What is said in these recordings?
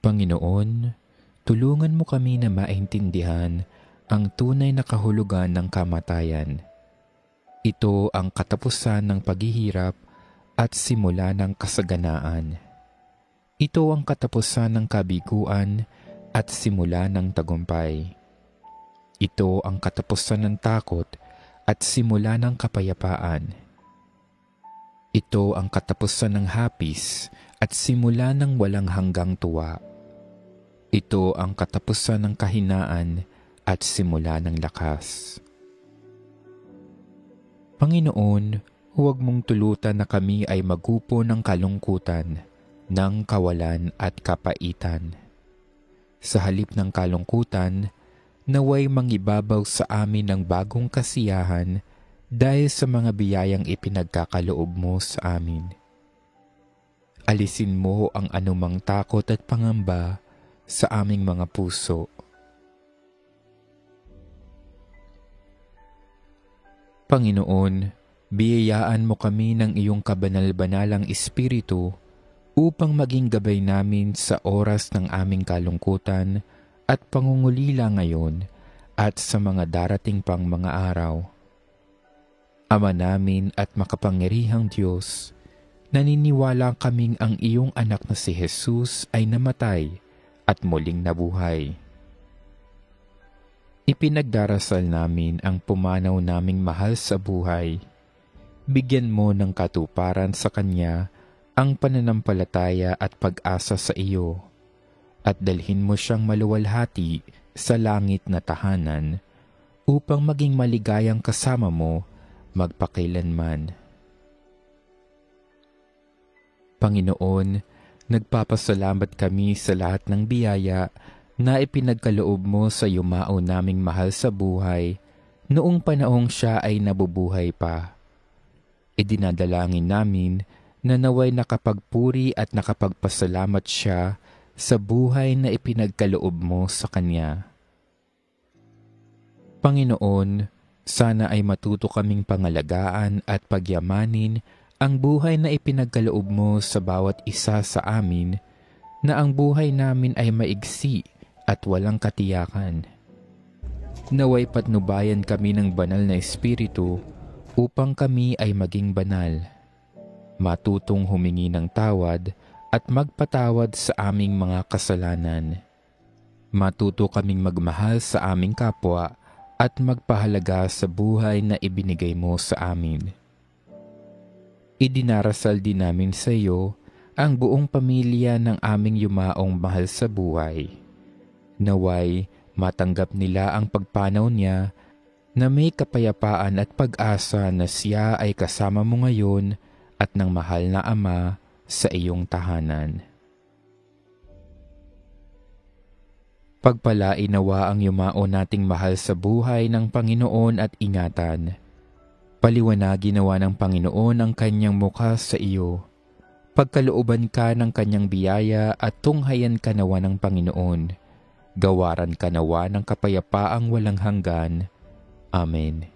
Panginoon, tulungan mo kami na maintindihan ang tunay na kahulugan ng kamatayan. Ito ang katapusan ng paghihirap at simula ng kasaganaan. Ito ang katapusan ng kabiguan at simula ng tagumpay. Ito ang katapusan ng takot at simula ng kapayapaan. Ito ang katapusan ng hapis at simula ng walang hanggang tuwa. Ito ang katapusan ng kahinaan at simula ng lakas. Panginoon, huwag mong tulutan na kami ay magupo ng kalungkutan, ng kawalan at kapaitan. Sa halip ng kalungkutan, naway mangibabaw sa amin ng bagong kasiyahan dahil sa mga biyayang ipinagkakaloob mo sa amin. Alisin mo ang anumang takot at pangamba sa aming mga puso. Panginoon, biyayaan mo kami ng iyong kabanal-banalang Espiritu upang maging gabay namin sa oras ng aming kalungkutan at pangungulila ngayon at sa mga darating pang mga araw. Ama namin at makapangyarihang Diyos, naniniwala kaming ang iyong anak na si Jesus ay namatay at muling nabuhay. Ipinagdarasal namin ang pumanaw naming mahal sa buhay. Bigyan mo ng katuparan sa Kanya ang pananampalataya at pag-asa sa iyo, at dalhin mo siyang maluwalhati sa langit na tahanan upang maging maligayang kasama mo magpakailanman. Panginoon, nagpapasalamat kami sa lahat ng biyaya na ipinagkaloob mo sa yumao naming mahal sa buhay noong panahong siya ay nabubuhay pa. Idinadalangin namin na naway nakapagpuri at nakapagpasalamat siya sa buhay na ipinagkaloob mo sa Kanya. Panginoon, sana ay matuto kaming pangalagaan at pagyamanin ang buhay na ipinagkaloob mo sa bawat isa sa amin, na ang buhay namin ay maigsi at walang katiyakan. Naway patnubayan kami ng banal na Espiritu upang kami ay maging banal, matutong humingi ng tawad at magpatawad sa aming mga kasalanan. Matuto kaming magmahal sa aming kapwa at magpahalaga sa buhay na ibinigay mo sa amin. Idinarasal din namin sa iyo ang buong pamilya ng aming yumaong mahal sa buhay. Naway matanggap nila ang pagpanaw niya na may kapayapaan at pag-asa na siya ay kasama mo ngayon at ng mahal na Ama sa iyong tahanan. Pagpalain nawa ang yumao nating mahal sa buhay ng Panginoon at ingatan. Paliwanagin nawa ng Panginoon ang kanyang mukha sa iyo. Pagkalooban ka ng kanyang biyaya at tunghayan ka nawa ng Panginoon. Gawaran ka nawa ng kapayapaang walang hanggan. Amen.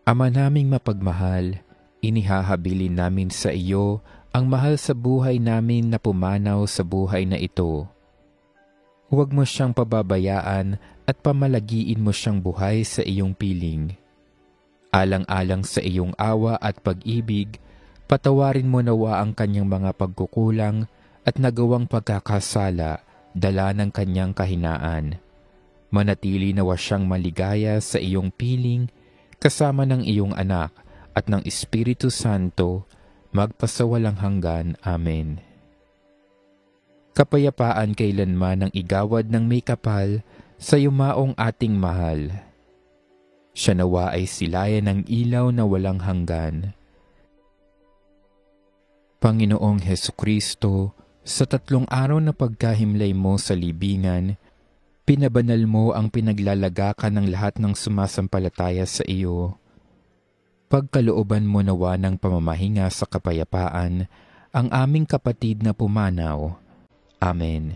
Ama naming mapagmahal, inihahabilin namin sa iyo ang mahal sa buhay namin na pumanaw sa buhay na ito. Huwag mo siyang pababayaan at pamalagiin mo siyang buhay sa iyong piling. Alang-alang sa iyong awa at pag-ibig, patawarin mo nawa ang kanyang mga pagkukulang at nagawang pagkakasala, dala ng kanyang kahinaan. Manatili nawa siyang maligaya sa iyong piling, kasama ng iyong anak at ng Espiritu Santo, magpasawalang hanggan. Amen. Kapayapaan kailanman ang igawad ng may kapal sa yumaong ating mahal. Siya nawa ay silayan ng ilaw na walang hanggan. Panginoong Hesukristo, sa 3 araw na pagkahimlay mo sa libingan, pinabanal mo ang pinaglalagakan ng lahat ng sumasampalataya sa iyo. Pagkalooban mo nawa ng pamamahinga sa kapayapaan ang aming kapatid na pumanaw. Amen.